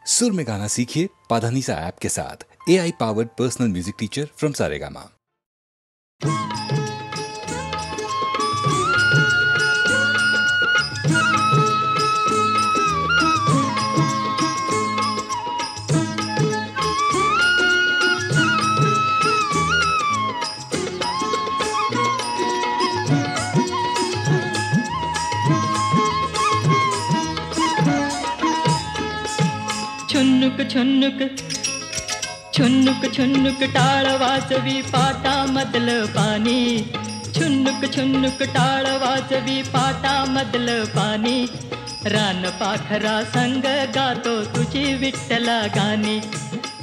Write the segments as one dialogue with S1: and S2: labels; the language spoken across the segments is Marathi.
S1: सुर में गाना सीखिए पाधानीसा ऐप के साथ। AI powered personal music teacher from Saregama.
S2: छुन्नुक छुन्नुक छुन्नुक छुन्नुक टाळ वाजवी पाटामधलं पाणी, छुन्नुक छुन्नुक टाळ वाजवी पाटामधलं पाणी, रान पाखरा संग गातो तुझी विठ्ठला गाणी,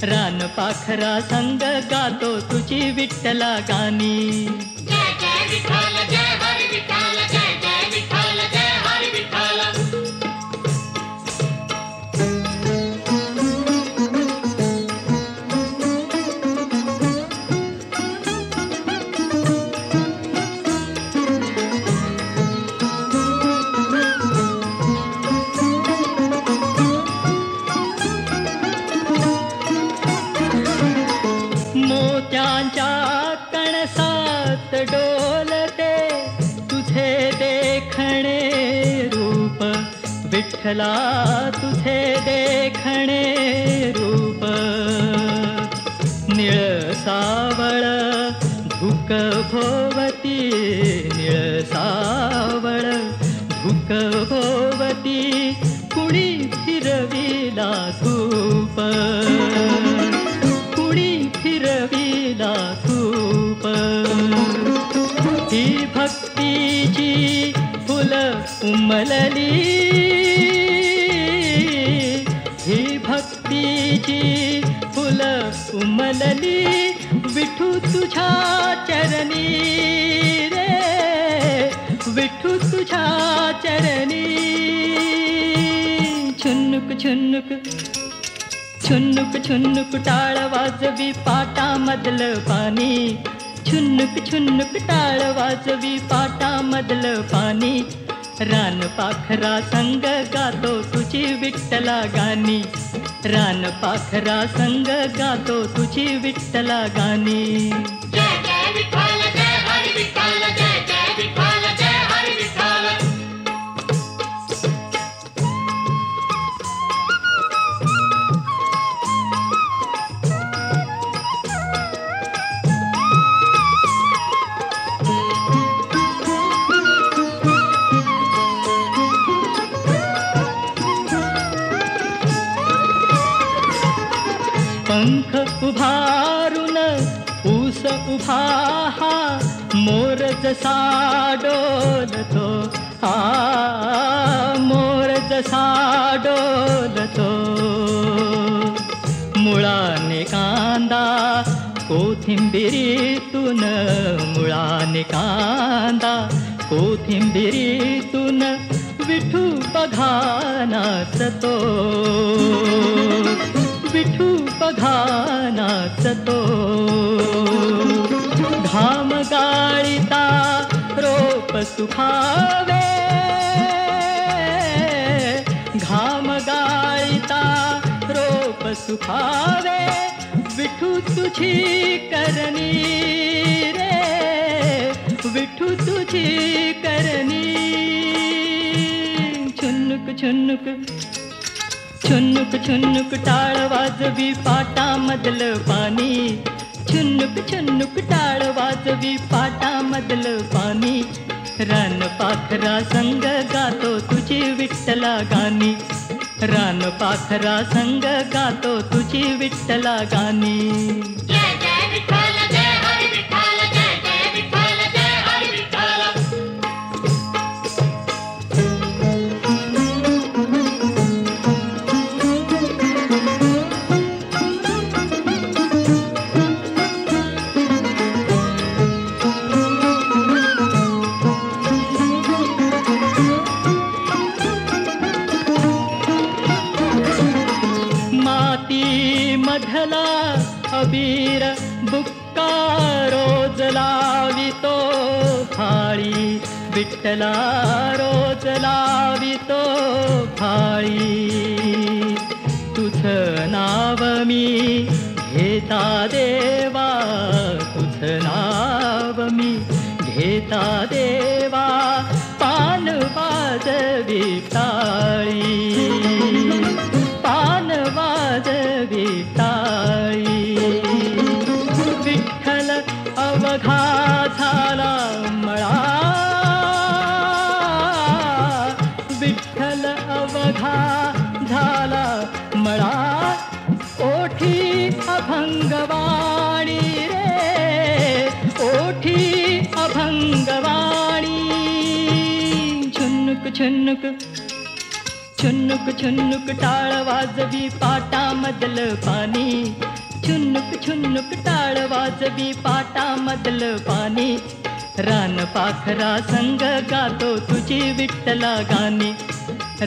S2: रान पाखरा संग गातो तुझी विठ्ठला गाणी.
S3: जय जय विठ्ठल जय हरी विठ्ठल, जय जय विठ्ठल जय हरी विठ्ठल.
S2: मोत्यांच्या कणसात डोलते तुझे देखणे रूप, विठ्ठला तुझे देखणे रूप, निळ सावळ धुक भोवती, निळ सावळ धुक भोवती, कुणी फिरविला धूप, फिरविला धूप. ही भक्तीची फुल उमलली, ही भक्तीची फुल उमलली, विठू तुझ्या चरणी रे, विठू तुझ्या चरणी. छुन्नुक छुन्नुक छुन्नुक छुन्नुक टाळ वाजवी पाटामधलं पाणी, छुन्नुक छुन्नुक टाळ वाजवी पाटामधलं पाणी, रान पाखरा संग गातो तुझी विठ्ठला गाणी, रान पाखरा संग गातो तुझी विठ्ठला गाणी.
S3: जय जय विठ्ठल जय हरी विठ्ठल, जय जय विठ्ठल जय हरी विठ्ठल.
S2: पंख उभारून ऊस उभा हा, मोर जसा डोलतो, मोर जसा डोलतो, मुळाने कांदा कोथिंबिरीतून, मुळाने कांदा कोथिंबिरीतून, विठू बघा नाचतो, विठू बघा नाचतो. घाम गाळीता रोप सुखावे, घाम गाळीता रोप सुखावे, विठू तुझी करणी रे, विठू तुझी करणी. छुन्नुक छुन्नुक छुन्नुक छुन्नुक टाळ वाजवी पाटामधलं पाणी, छुन्नुक छुन्नुक टाळ वाजवी पाटामधलं पाणी, रान पाखरा संग गातो तुझी विठ्ठला गाणी, रान पाखरा संग गातो तुझी विठ्ठला गाणी.
S3: जय जय विठ्ठल जय हरी विठ्ठल, जय जय विठ्ठल जय हरी विठ्ठल.
S2: मधला अबीर बुक्का रोज लावितो थाळी, विठ्ठला रोज लावितो थाळी. तुझ नाव मी घेता देवा, तुझं नाव मी घेता देवा, पान वाजवी टाळी, पान वाजवी टाळी. विठ्ठल अवघा झाला मळा, विठ्ठल अवघा झाला मळा, ओठी अभंगवाणी रे, ओठी अभंगवाणी. छुन्नुक छुन्नुक छुन्नुक छुन्नुक टाळ वाजवी पाटामधलं पाणी, छुन्नुक छुन्नुक टाळ वाजवी पाटामधलं पाणी. रान पाखरा संग गातो तुझी विठ्ठला गाणी,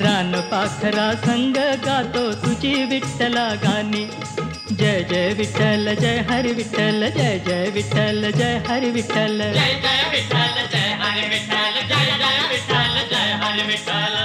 S2: रान पाखरा संग गातो तुझी विठ्ठला गाणी. जय जय विठ्ठल जय हरी विठ्ठल, जय जय विठ्ठल जय हरी विठ्ठल,
S3: जय जय विठ्ठल जय हरी विठ्ठल, जय जय विठ्ठल जय हरी विठ्ठल.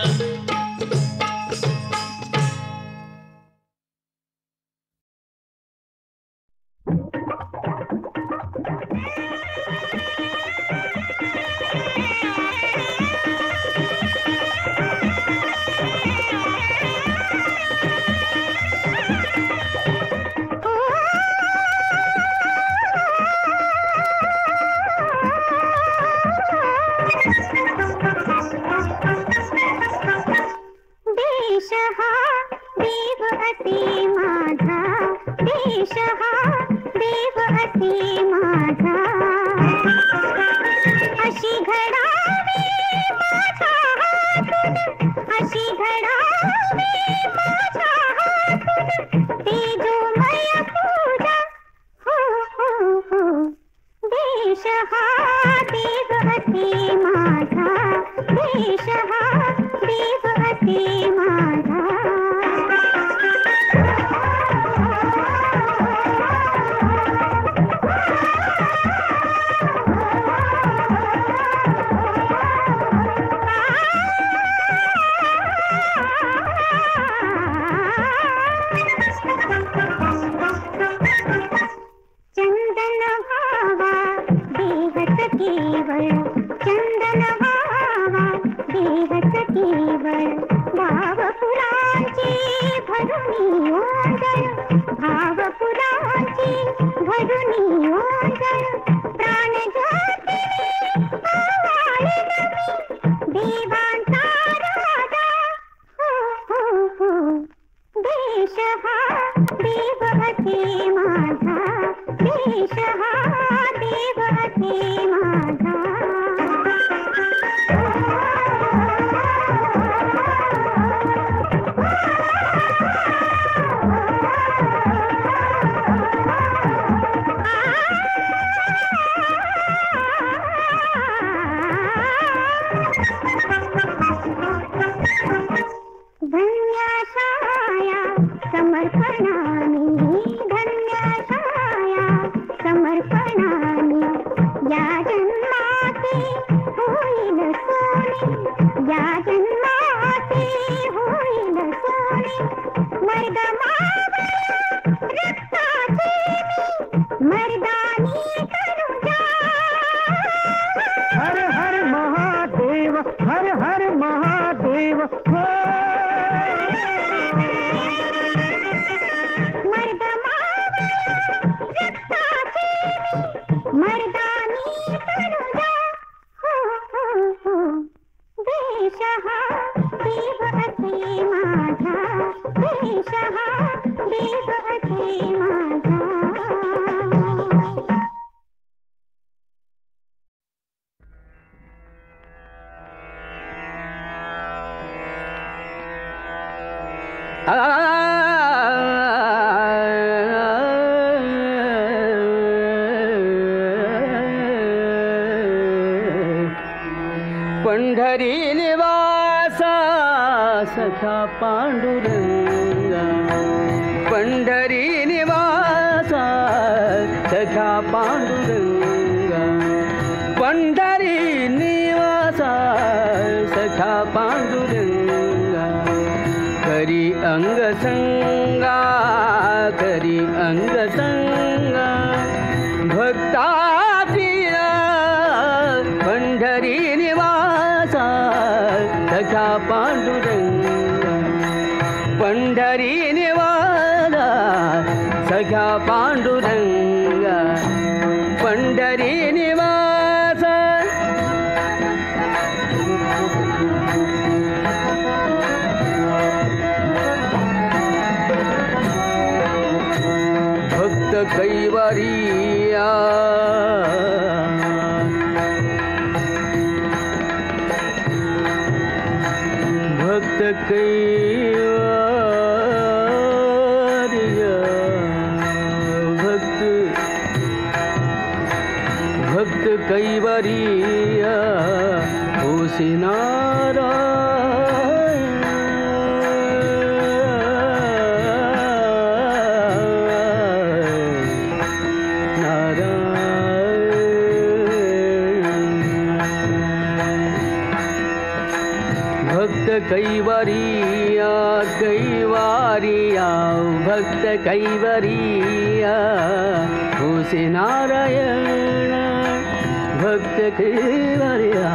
S4: पंढरी निवासा सखा पांडुरंगा, पंढरी निवासा सखा पांडुरंगा, पंढरी निवासा सखा पांडुरंगा. करी अंग संगा अंगसंगा भक्तातील पंढरी निवासा सखा पांडुरंगा पंढरी निवासा सखा पांडुरंगा पंढरी निवासा भक्त कैवरिया भक्त कैवरिया भक्त कैवरिया होसी कैवरिया कैवरिया भक्त कैवरिया होसी नारायण भक्त कैवरिया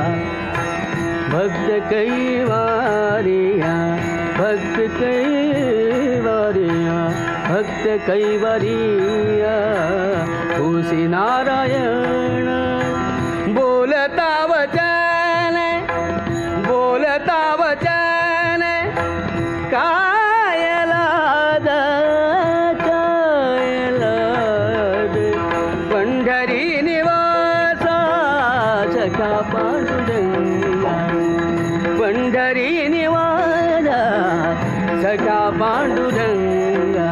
S4: भक्त कैवरिया भक्त कैवरिया भक्त कैवरिया होसी नारायण बोलता वचन बोलता वचन कायलाद कायलाद पंढरी निवासा सखा पांडुरंगा पंढरी निवासा सखा पांडुरंगा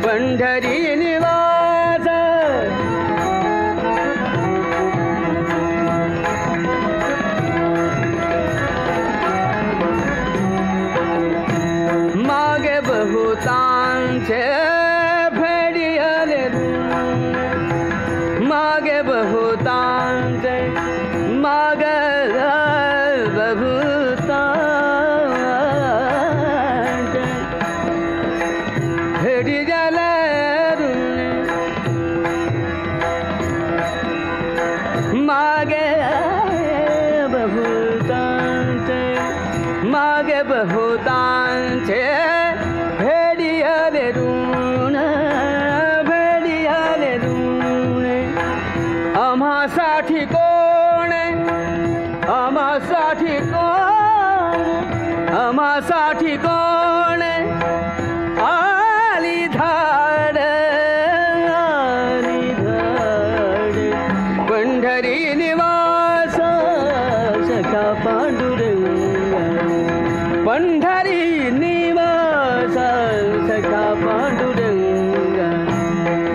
S4: पंढरी निवासा मागे बहुतांचे भेडियाले मागे बहुतांचे मागे बहुतांचे भेडियाले मागे बहुतांचे मागे बहुतांचे भेडियाले ऋण भेडियाले ऋण आम्हासाठी कोण आम्हासाठी कोण आम्हासाठी कोण आली धाड पंढरी निवास सखा पांडुरंगा पंढरी निवास सखा पांडुरंगा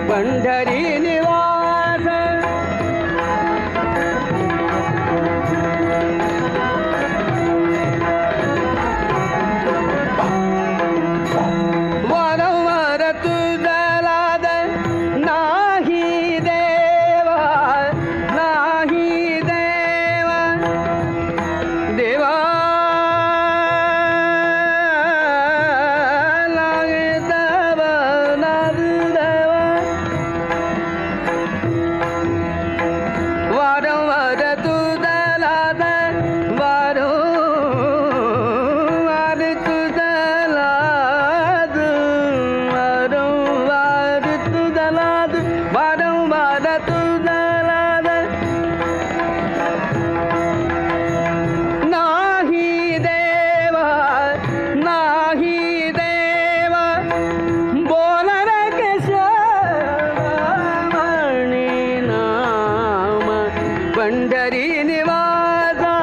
S4: पंढरी निवास वारंवार तुझा लाद नाही देवा नाही देवा देवा वारंवार तुझा लाद वारंवार तुझा लाद वारंवार तुझा लाद वारंवार तुझा लाद नाही देवा नाही देवा बोलर केशवामणी नाम पंढरी निवासा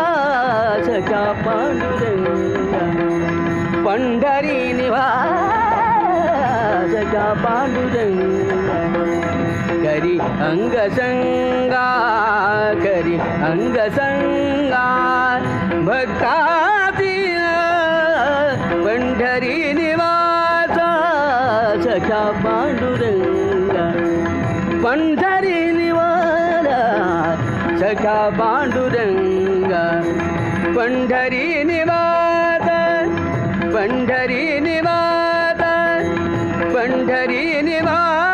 S4: सखा पांडुरंगा पंढरी निवासा सखा पांडुरंगा करी अंगसंगा करी अंगसंगा भक्तातील पंढरी निवासा सखा पांडुरंगा पंढरी निवासा सखा पांडुरंगा पंढरी निवासा पंढरी निवासा पंढरी निवासा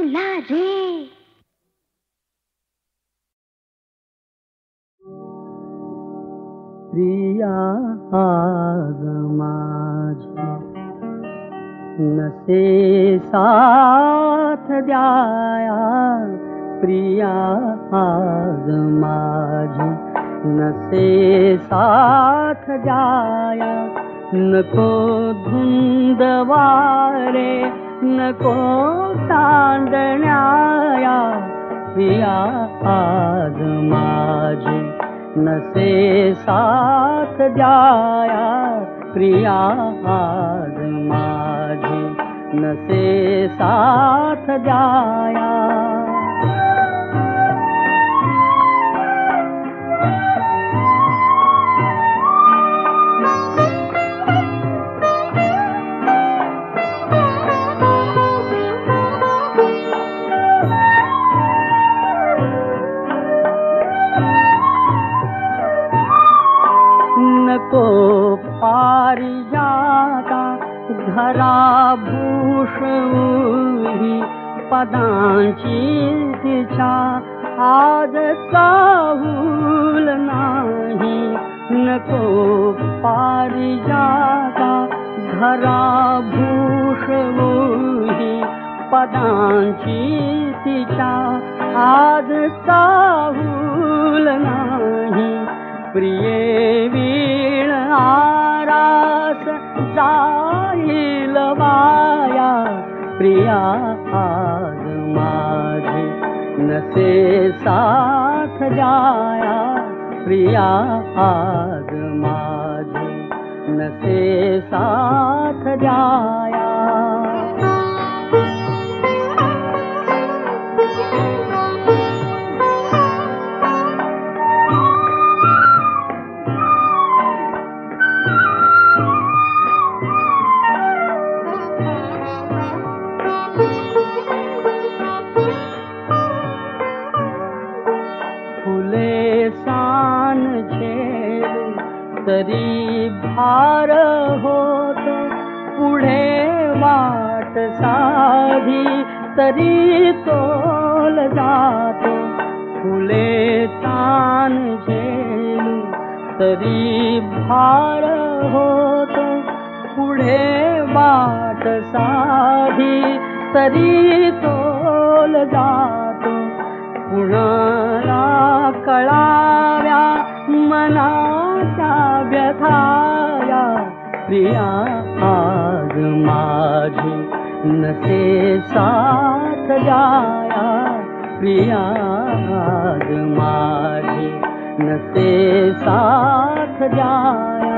S5: चला रे.
S4: प्रिया आज माझी नसे साथ द्याया, प्रिया आज माझी नसे साथ द्याया. नको धुंद वारे नको चांदण्याया, प्रिया आज माझी नसे साथ द्याया, प्रिया आज माझी नसे साथ द्याया. नको पारिजाता धराभूषणी, पदांची तिच्या आज चाहूल नाही. नको पारिजाता धराभूषणी, पदांची तिच्या आज चाहूल नाही. प्रिये वीण आरास जाईल वाया, प्रिया आज माझी नसे साथ द्याया, प्रिया आज माझी नसे साथ द्याया. तरी भार होत पुढे वाट साधी, तरी तोल जातो. फुले तान झेलू तरी भार होत पुढे वाट साधी, तरी तोल जातो. कुणाला कळाव्या मनाच्या व्यथाया, प्रिया आज माझी नसे साथ द्याया, प्रिया आज माझी नसे साथ द्याया.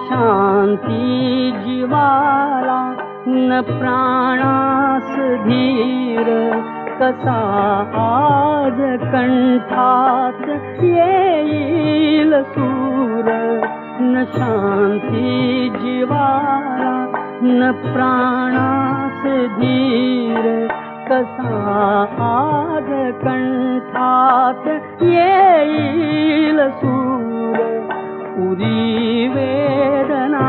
S4: शांती जीवाला न प्राणास धीर, कसा आज कंठात येईल सूर. न शांती जीवाला न प्राणास धीर, कसा आज कंठात येईल सूर. उरी वेदना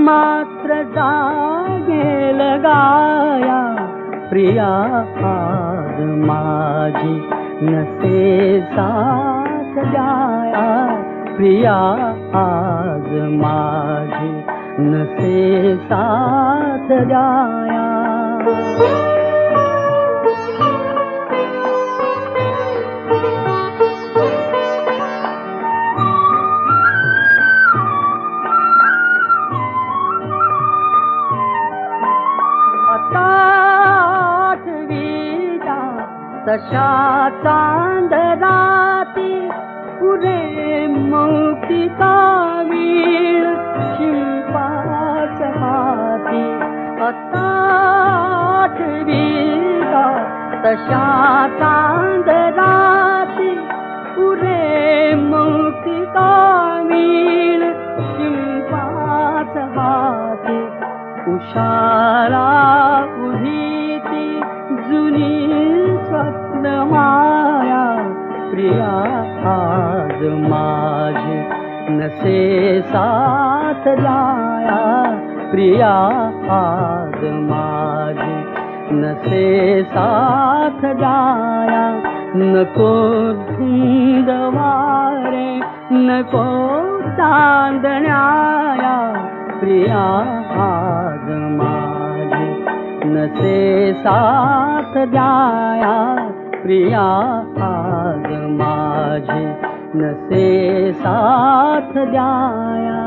S4: मात्र जागेल गाया, प्रिया आज माझी नसे साथ द्याया, प्रिया आज माझी नसे साथ द्याया. तशा चांदराती पुरे मौक्तिका वीण शिल्पाच हाती. आता आठवीला तशा चांदराती पुरे मौक्तिका वीण शिल्पा नसे साथ द्याया प्रिया आज माझी, नसे साथ द्याया. नको धुंद वारे नको चांदण्याया प्रिया आज माझी, नसे साथ द्याया प्रिया आज माझी, नसे साथ द्याया.